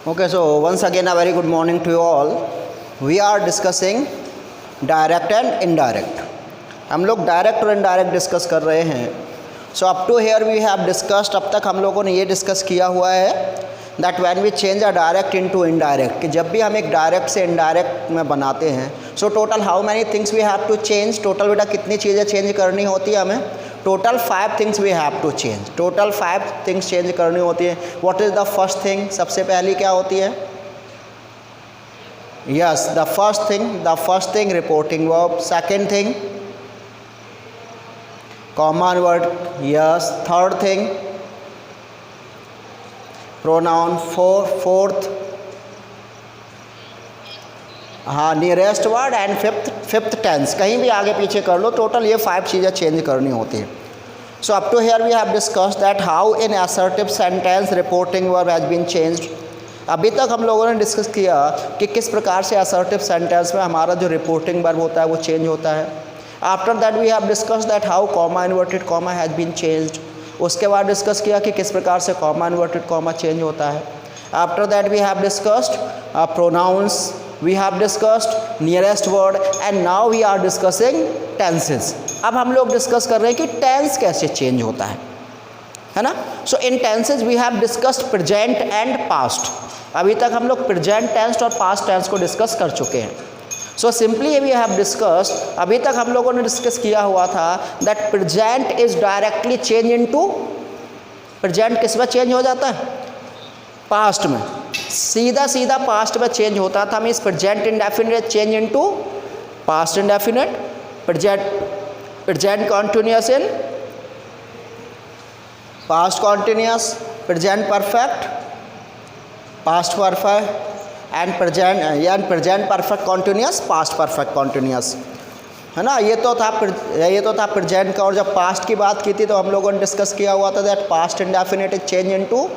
Okay, so once again a very good morning to you all. We are discussing direct and indirect. हम लोग direct और indirect discuss कर रहे हैं. So up to here we have discussed, अब तक हम लोगों ने ये डिस्कस किया हुआ है that when we change a direct into indirect, कि जब भी हम एक डायरेक्ट से इनडायरेक्ट में बनाते हैं. So total how many things we have to change, total बेटा कितनी चीज़ें चेंज करनी होती है हमें. Total 5 things we have to change, total 5 things change करनी होती है. What is the first thing, सबसे पहली क्या होती है. Yes, the first thing reporting verb. Second thing common word. Yes. Third thing pronoun. Fourth हाँ nearest word. And fifth tense. कहीं भी आगे पीछे कर लो, टोटल ये 5 चीज़ें चेंज करनी होती है. So up to here we have discussed that how in assertive sentence reporting verb has been changed. अभी तक हम लोगों ने डिस्कस किया कि किस प्रकार से असर्टिव सेंटेंस में हमारा जो रिपोर्टिंग वर्ब होता है वो चेंज होता है. After that we have discussed that how comma inverted comma has been changed. उसके बाद डिस्कस किया कि किस प्रकार से कॉमा इन्वर्टेड कॉमा चेंज होता है. After that we have discussed pronouns, we have discussed nearest word and now we are discussing tenses. अब हम लोग डिस्कस कर रहे हैं कि टेंस कैसे चेंज होता है ना. So in tenses we have discussed present and past. अभी तक हम लोग प्रेजेंट टेंस और पास्ट टेंस को डिस्कस कर चुके हैं. So simply we have discussed, अभी तक हम लोगों ने डिस्कस किया हुआ था that present is directly change into, present किस में चेंज हो जाता है, पास्ट में. सीधा पास्ट में चेंज होता था. Means present indefinite change into past indefinite, present continuous in past continuous, present perfect past perfect and present perfect continuous past perfect continuous, है ना. ये तो था प्रेजेंट का. और जब पास्ट की बात की थी तो हम लोगों ने डिस्कस किया हुआ था that past indefinite is change into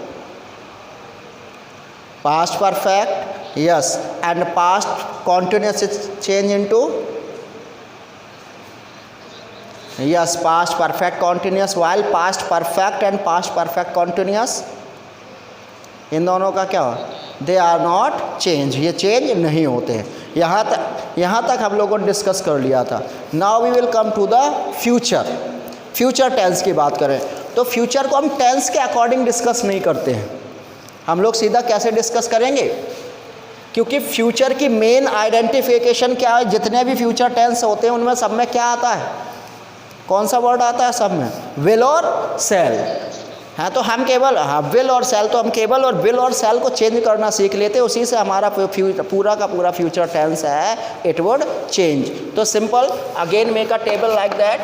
past perfect. Yes. And past continuous is change into, yes, past perfect continuous. While past perfect and past perfect continuous, इन दोनों का क्या हो, दे आर नॉट चेंज, ये change नहीं होते हैं. यहाँ तक हम लोगों ने डिस्कस कर लिया था. Now we will come to the future tense की बात करें तो फ्यूचर को हम टेंस के अकॉर्डिंग डिस्कस नहीं करते हैं. हम लोग सीधा कैसे डिस्कस करेंगे, क्योंकि फ्यूचर की मेन आइडेंटिफिकेशन क्या है. जितने भी फ्यूचर टेंस होते हैं उनमें सब में क्या आता है, कौन सा वर्ड आता है सब में, विल और सेल. हाँ तो हम केवल विल और सेल, तो हम केवल और विल और सेल को चेंज करना सीख लेते, उसी से हमारा पूरा का पूरा फ्यूचर टेंस है इट वुड चेंज. तो simple again make a table like that,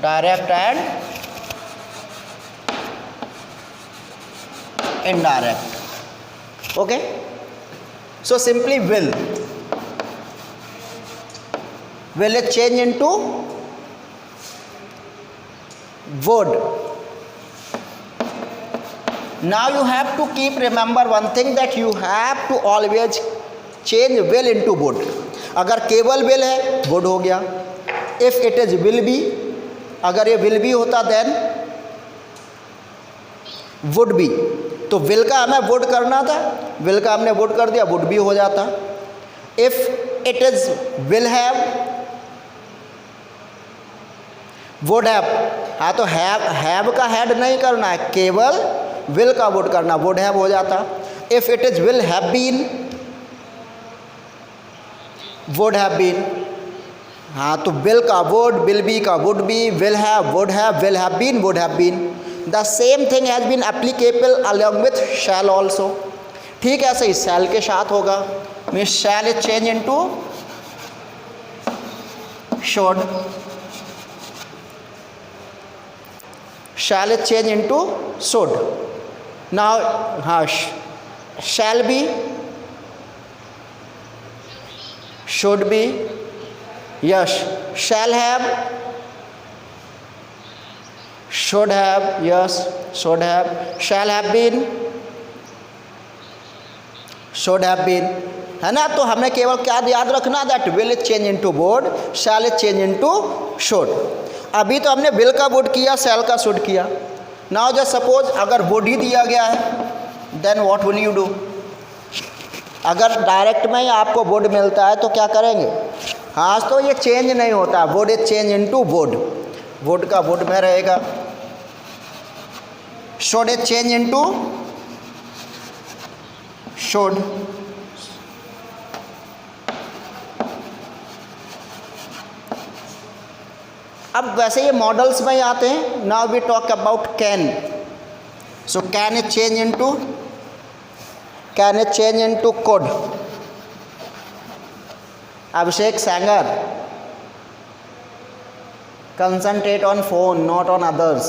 direct and indirect. Okay, so simply will is change into would. Now you have to keep remember one thing, that you have to always change will into would. अगर केवल will है would हो गया. if it is will be, अगर ये will be होता then would be. तो will का हमें वुड करना था, विल का हमने वुड कर दिया, वुड भी हो जाता. If it is will have, would have. हाँ तो हैव का हैड नहीं करना है, केवल विल का वुड करना, वुड हैव हो जाता. If it is will have been, would have been. हाँ तो विल का वुड, विल बी का would be, will have, will have been, would have been. The same thing has been applicable along with shall also. ठीक है, ऐसे ही shall के साथ होगा. Means shall is change into should, shall is change into should. Now हाँ shall be, should be. Yes, shall have, should have. Yes, should have. shall have been, should have been, है ना. तो हमने केवल क्या याद रखना, that will is change into would, shall is change into should. अभी तो हमने विल का वुड किया, शैल का शुड किया. नाउ जस्ट सपोज अगर वुड ही दिया गया है then what will you do? अगर डायरेक्ट में ही आपको वुड मिलता है तो क्या करेंगे? हाँ, तो ये चेंज नहीं होता, would is change into would, would का वुड में रहेगा। Should is change into should. अब वैसे ये मॉडल्स में ही आते हैं। Now we talk about can. So can is change into, can is change into could. Abhishek Sengar, concentrate on phone, not on others,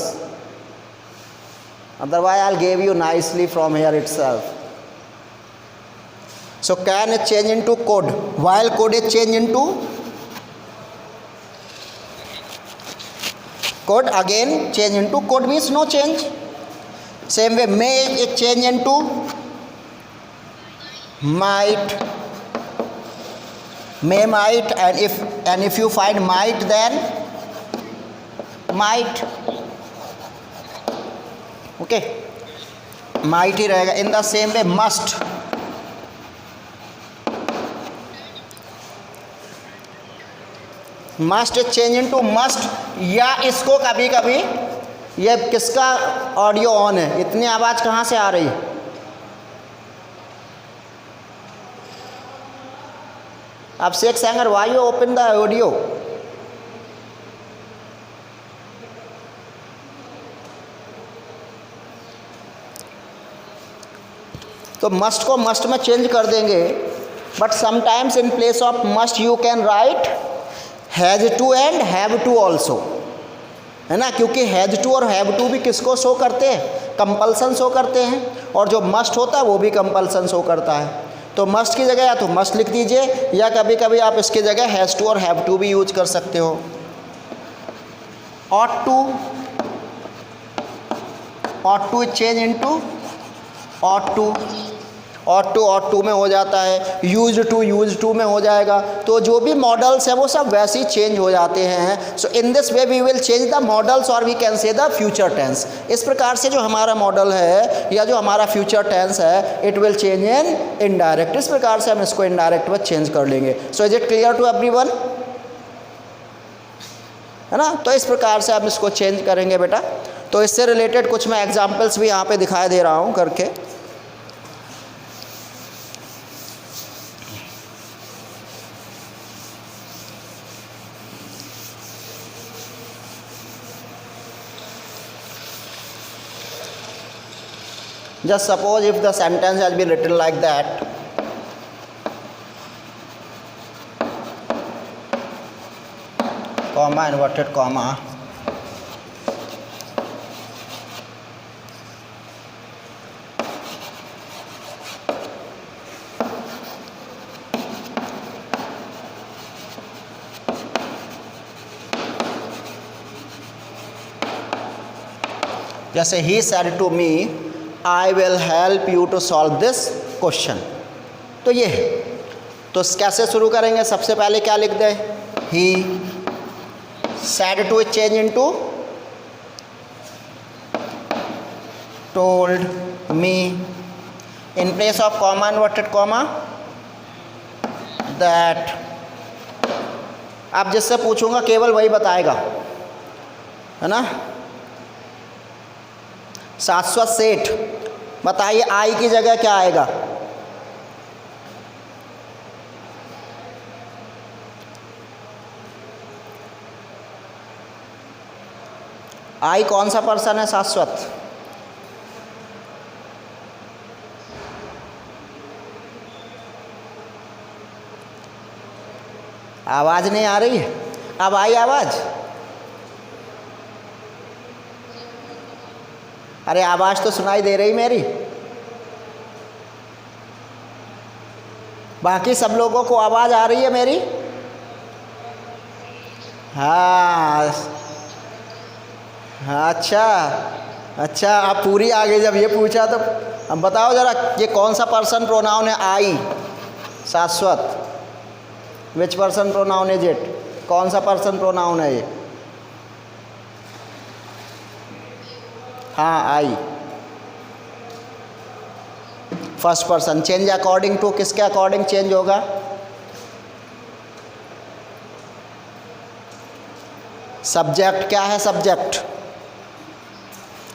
otherwise I'll give you nicely from here itself. So can is change into could, while could is change into could, again change into could means no change. Same way may is change into might, may might, and if you find might then might, okay, might ही रहेगा। In the same we must, must change into must. या इसको कभी कभी, ये किसका audio on है? इतनी आवाज़ कहाँ से आ रही है? अब Shaikh Sengar, why you open the audio? तो मस्ट को मस्ट में चेंज कर देंगे, but sometimes in place of must you can write has to and have to also, है ना, क्योंकि हैज़ टू और हैव टू भी किसको शो करते हैं? कंपल्सन शो करते हैं, और जो मस्ट होता है वो भी कंपल्सन शो करता है। तो मस्ट की जगह या तो मस्ट लिख दीजिए, या कभी कभी आप इसकी जगह हैज़ टू और हैव टू भी यूज कर सकते हो। Ought to, ought to change into ought to, ought to में हो जाता है, यूज टू में हो जाएगा। तो जो भी मॉडल्स हैं वो सब वैसे ही चेंज हो जाते हैं। So in this way we will change the models, और we can say the future tense. इस प्रकार से जो हमारा मॉडल है या जो हमारा फ्यूचर टेंस है, it will change in indirect. इस प्रकार से हम इसको इनडायरेक्ट में चेंज कर लेंगे। So is it clear to everyone? है ना? तो इस प्रकार से हम इसको चेंज करेंगे बेटा। तो इससे रिलेटेड कुछ मैं एग्जाम्पल्स भी यहाँ पे दिखाई दे रहा हूँ करके। Just suppose if the sentence has been written like that, comma, inverted comma, जैसे he said to me, I will help you to solve this question। तो ये है। तो कैसे शुरू करेंगे? सबसे पहले क्या लिख दें? He said to change into told me, in place of comma inverted comma that। अब जिससे पूछूंगा केवल वही बताएगा, है ना। शाश्वत सेठ, बताइए आई की जगह क्या आएगा? आई कौन सा पर्सन है? शाश्वत। आवाज नहीं आ रही है? अब आई आवाज? अरे आवाज़ तो सुनाई दे रही मेरी। बाकी सब लोगों को आवाज़ आ रही है मेरी? हाँ, अच्छा अच्छा, आप पूरी आ गई। जब ये पूछा तो अब बताओ ज़रा, ये कौन सा पर्सन प्रोनाउन है? I, Shashwat. Which person pronoun is it? कौन सा पर्सन प्रोनाउन है ये? हाँ, I. First person. Change according to किसके अकॉर्डिंग चेंज होगा? सब्जेक्ट क्या है? सब्जेक्ट।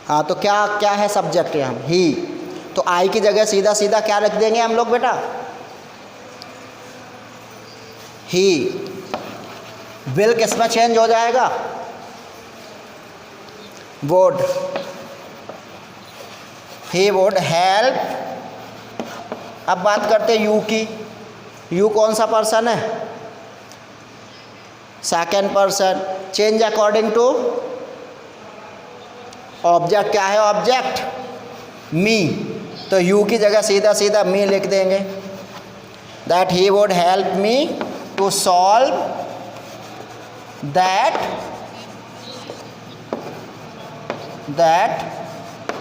हाँ तो क्या क्या है सब्जेक्ट यहाँ? ही। तो आई की जगह सीधा सीधा क्या रख देंगे हम लोग बेटा? ही। विल किस में चेंज हो जाएगा? वुड। He would help. अब बात करते हैं यू की। यू कौन सा पर्सन है? Second person. Change according to object क्या है? Object me. तो यू की जगह सीधा सीधा मी लिख देंगे। That he would help me to solve that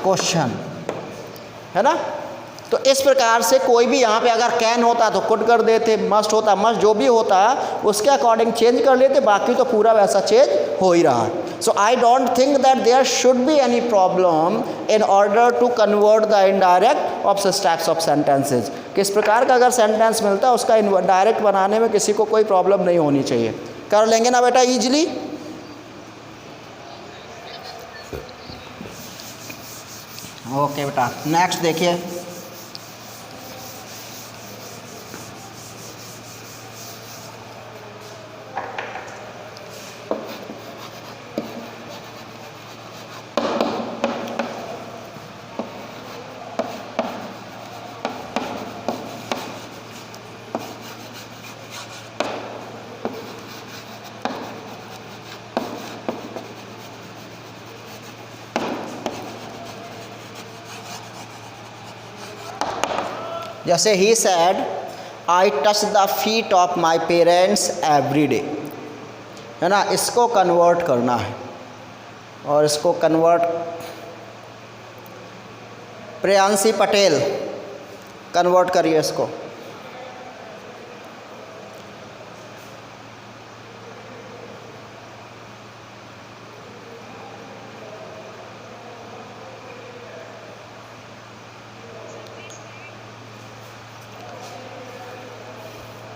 question, है ना। तो इस प्रकार से कोई भी यहाँ पे अगर कैन होता तो कुड कर देते, मस्ट होता मस्ट, जो भी होता उसके अकॉर्डिंग चेंज कर लेते, बाकी तो पूरा वैसा चेंज हो ही रहा है। So I don't think that there should be any problem in order to convert the indirect of such types of sentences. किस प्रकार का अगर सेंटेंस मिलता है उसका डायरेक्ट बनाने में किसी को कोई प्रॉब्लम नहीं होनी चाहिए। कर लेंगे ना बेटा ईजिली? ओके बेटा, नेक्स्ट देखिए। जैसे he said I touch the feet of my parents every day, है ना। इसको कन्वर्ट करना है और इसको कन्वर्ट प्रियांशी पटेल कन्वर्ट करिए इसको।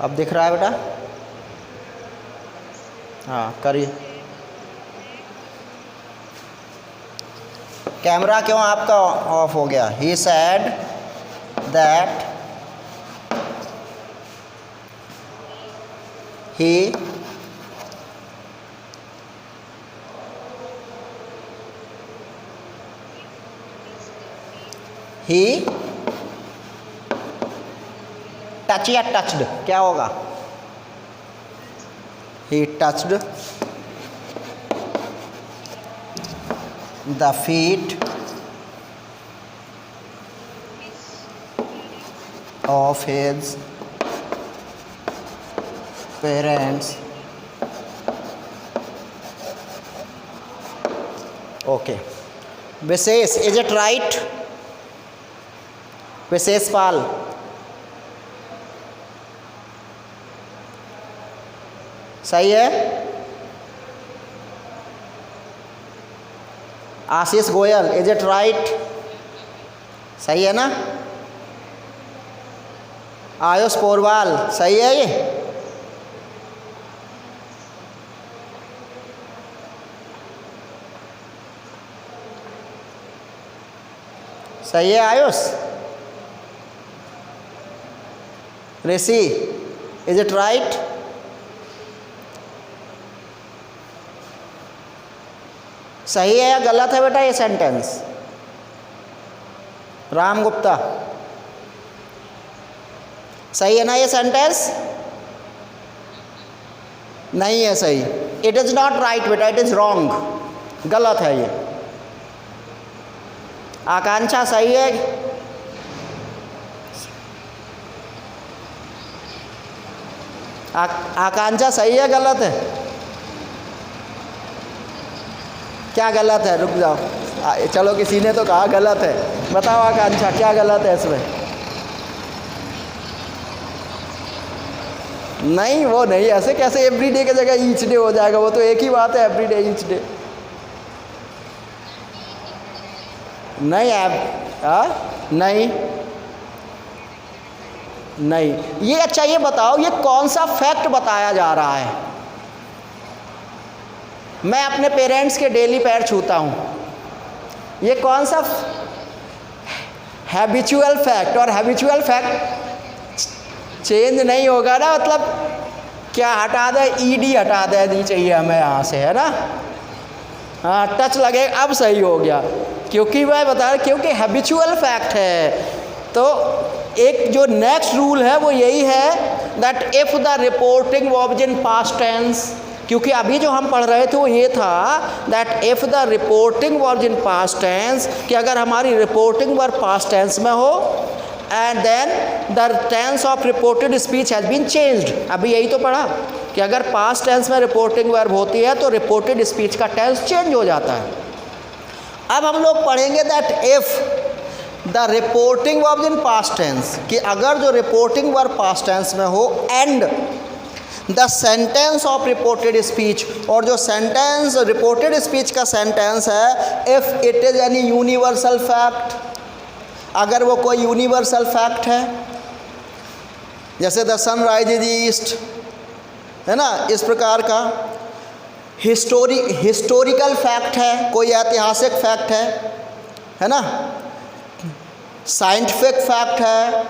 अब दिख रहा है बेटा? हाँ करिए। कैमरा क्यों आपका ऑफ हो गया? He said that he touch या टच्ड, क्या होगा? He touched the feet of his parents. Okay. Vishesh, is it right? Vishesh Pal, सही है? Ashish Goyal, is it right? सही है ना? आयुष पोरवाल, सही है ये? सही है आयुष? ऋषि, इज इट राइट? सही है या गलत है बेटा ये सेंटेंस? राम गुप्ता, सही है ना ये सेंटेंस? नहीं है सही। इट इज़ नॉट राइट बेटा, इट इज़ रॉन्ग, गलत है ये। आकांक्षा सही है? आकांक्षा सही है गलत है? क्या गलत है? रुक जाओ, चलो किसी ने तो कहा गलत है, बताओ आकांक्षा क्या गलत है इसमें? नहीं वो नहीं, ऐसे कैसे एवरीडे की जगह ईच डे हो जाएगा? वो तो एक ही बात है, एवरीडे ईच डे। नहीं आप नहीं, नहीं। ये अच्छा ये बताओ, ये कौन सा फैक्ट बताया जा रहा है? मैं अपने पेरेंट्स के डेली पैर छूता हूँ, ये कौन सा हैबिचुअल फैक्ट? और हैबिचुअल फैक्ट चेंज नहीं होगा ना, मतलब क्या हटा दे, ईडी हटा दे नहीं चाहिए हमें यहाँ से, है ना। हाँ, टच लगे, अब सही हो गया, क्योंकि मैं बता रहा, क्योंकि हैबिचुअल फैक्ट है। तो एक जो नेक्स्ट रूल है वो यही है that if the reporting verb in past tense, क्योंकि अभी जो हम पढ़ रहे थे वो ये था that if the reporting verb in past tense, कि अगर हमारी रिपोर्टिंग वर्ब पास्ट टेंस में हो and then the tense of reported speech has been changed. अभी यही तो पढ़ा कि अगर पास्ट टेंस में रिपोर्टिंग वर्ब होती है तो रिपोर्टेड स्पीच का टेंस चेंज हो जाता है। अब हम लोग पढ़ेंगे that if the reporting verb in past tense, कि अगर जो रिपोर्टिंग वर्ब पास्ट टेंस में हो and the sentence of reported speech, और जो सेंटेंस रिपोर्टेड स्पीच का सेंटेंस है, if it is any universal fact, अगर वो कोई यूनिवर्सल फैक्ट है, जैसे द सनराइज इज ईस्ट, है ना, इस प्रकार का हिस्टोरिकल फैक्ट है, कोई ऐतिहासिक फैक्ट है ना, साइंटिफिक फैक्ट है,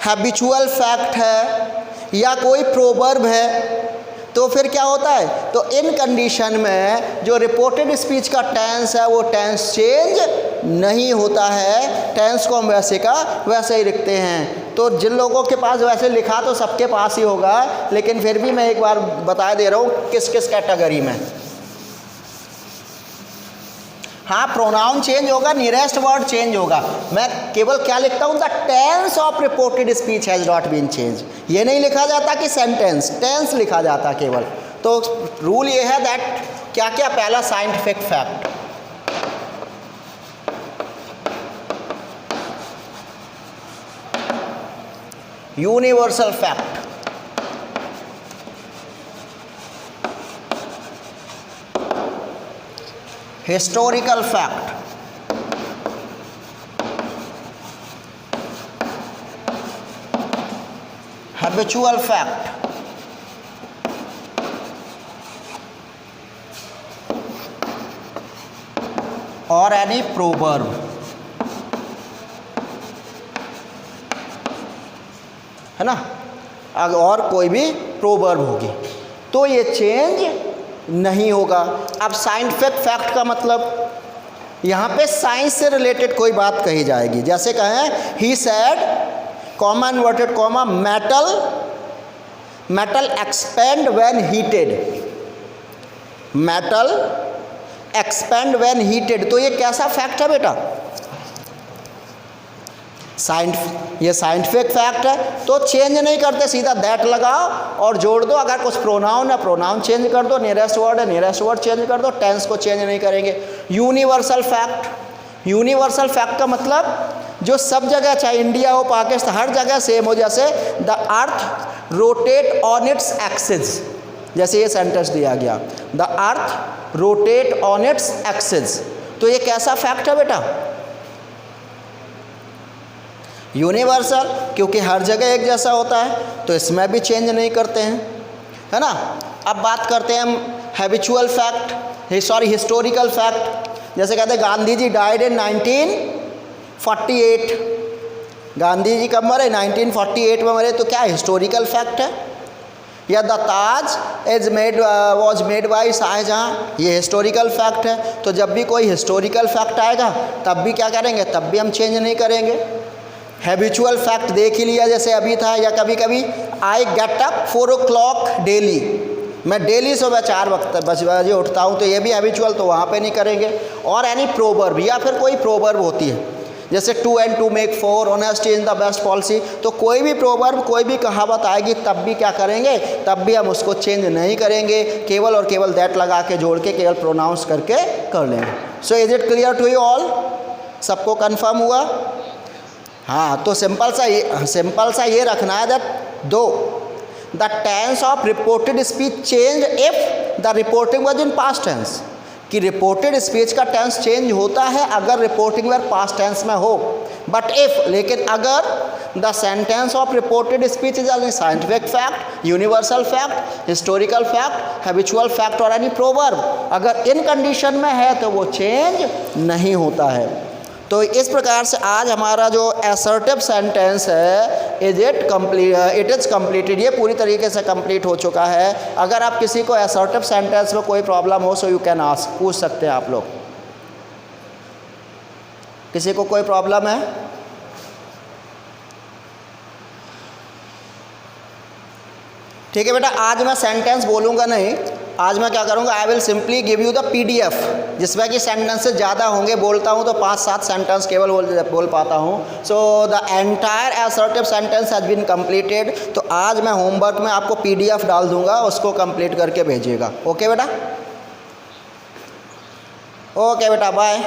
हैबिचुअल फैक्ट है, या कोई प्रोवर्ब है, तो फिर क्या होता है? तो इन कंडीशन में जो रिपोर्टेड स्पीच का टेंस है वो टेंस चेंज नहीं होता है, टेंस को हम वैसे का वैसे ही लिखते हैं। तो जिन लोगों के पास वैसे लिखा तो सबके पास ही होगा, लेकिन फिर भी मैं एक बार बता दे रहा हूँ किस किस कैटेगरी में। हाँ, प्रोनाउन चेंज होगा, नियरेस्ट वर्ड चेंज होगा। मैं केवल क्या लिखता हूँ? The tense of reported speech has not been change. ये नहीं लिखा जाता कि सेंटेंस, टेंस लिखा जाता केवल। तो रूल ये है दैट क्या क्या, पहला scientific fact, universal fact, historical fact, habitual fact, और एनी प्रोवर्ब, है ना, और कोई भी प्रोवर्ब होगी तो ये चेंज नहीं होगा। अब साइंटिफिक फैक्ट का मतलब, यहाँ पे साइंस से रिलेटेड कोई बात कही जाएगी, जैसे कहें he said comma inverted comma metal expand when heated, metal expand when heated, तो ये कैसा फैक्ट है बेटा? ये साइंटिफिक फैक्ट है, तो चेंज नहीं करते, सीधा दैट लगाओ और जोड़ दो। अगर कुछ प्रोनाउन है प्रोनाउन चेंज कर दो, नियरेस्ट वर्ड है नियरेस्ट वर्ड चेंज कर दो, टेंस को चेंज नहीं करेंगे। यूनिवर्सल फैक्ट, यूनिवर्सल फैक्ट का मतलब जो सब जगह, चाहे इंडिया हो पाकिस्तान, हर जगह सेम हो, जैसे the earth rotate on its axis, जैसे ये सेंटेंस दिया गया, the earth rotate on its axis, तो ये कैसा फैक्ट है बेटा? यूनिवर्सल, क्योंकि हर जगह एक जैसा होता है, तो इसमें भी चेंज नहीं करते हैं, है ना। अब बात करते हैं हम हैबिचुअल फैक्ट, हिस्टोरिकल फैक्ट। जैसे कहते हैं गांधी जी डाइड इन 1948, गांधी जी कब मरे? 1948 में मरे, तो क्या हिस्टोरिकल फैक्ट है? या the Taj was made by Shahjahan, ये हिस्टोरिकल फैक्ट है। तो जब भी कोई हिस्टोरिकल फैक्ट आएगा तब भी क्या करेंगे? तब भी हम चेंज नहीं करेंगे। हैबिचुअल फैक्ट देख ही लिया, जैसे अभी था, या कभी कभी I get up 4 o'clock daily, मैं डेली सुबह 4 बजे उठता हूँ, तो ये भी हैबिचुअल, तो वहाँ पे नहीं करेंगे। और एनी प्रोवर्ब, या फिर कोई प्रोवर्ब होती है, जैसे 2 and 2 make 4, honesty is the best policy, तो कोई भी प्रोवर्ब, कोई भी कहावत आएगी तब भी क्या करेंगे? तब भी हम उसको चेंज नहीं करेंगे, केवल और केवल दैट लगा के जोड़ के केवल प्रोनाउंस करके कर लेंगे। So is it clear to you all? सबको कन्फर्म हुआ? हाँ, तो सिंपल सा ये रखना है that though the tense of reported speech change if the reporting was in past tense, कि रिपोर्टेड स्पीच का टेंस चेंज होता है अगर रिपोर्टिंग वर्ब पास्ट टेंस में हो, बट इफ, लेकिन अगर the sentence of reported speech is an scientific fact, universal fact, historical fact, habitual fact और एनी प्रोवर्ब। अगर इन कंडीशन में है तो वो चेंज नहीं होता है। तो इस प्रकार से आज हमारा जो असर्टिव सेंटेंस है इट इज़ कंप्लीटेड, ये पूरी तरीके से कंप्लीट हो चुका है। अगर आप किसी को असर्टिव सेंटेंस में कोई प्रॉब्लम हो सो यू कैन आस्क, पूछ सकते हैं आप लोग। किसी को कोई प्रॉब्लम है? ठीक है बेटा, आज मैं सेंटेंस बोलूँगा नहीं, आज मैं क्या करूँगा, I will simply give you the PDF जिसमें कि सेंटेंसेस ज़्यादा होंगे। बोलता हूँ तो 5-7 सेंटेंस केवल बोल पाता हूँ। So the entire assertive sentence has been completed. तो आज मैं होमवर्क में आपको PDF डाल दूँगा, उसको कंप्लीट करके भेजिएगा। ओके बेटा, ओके बेटा, बाय।